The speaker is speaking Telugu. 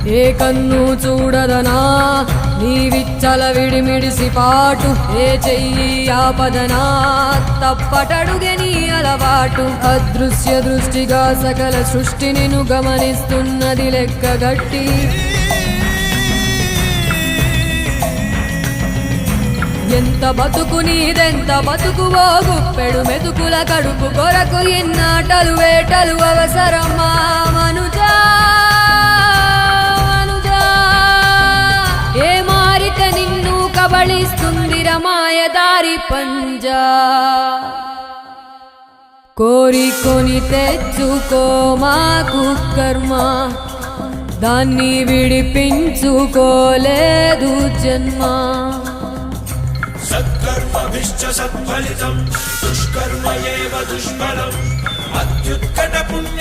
ఏ కన్ను చూడదనా నీ విచ్చల విడిమిడిసి పాటు, ఏ చెయ్యి ఆపదనా తప్పటడుగే నీ అలవాటు. అదృశ్య దృష్టిగా సకల సృష్టిని ను గమనిస్తున్నది లెక్కగట్టి, ఎంత బతుకు నీదెంత బతుకువో గుప్పెడు మెతుకుల కడుపు కొరకు ఎన్నాటలు వేటలు అవసరమా మనుజా మనుజా. ఏ మారిత నిన్ను కబళిస్తుందిర మాయదారి పంజా. కోరికొని తెచ్చుకో మాకు కర్మ, దాన్ని విడిపించుకోలేదు జన్మ. సత్కర్మభిశ్చ సత్ఫలితం దుష్కర్మ ఏవ దుష్ఫలం. అత్యుత్కట పుణ్య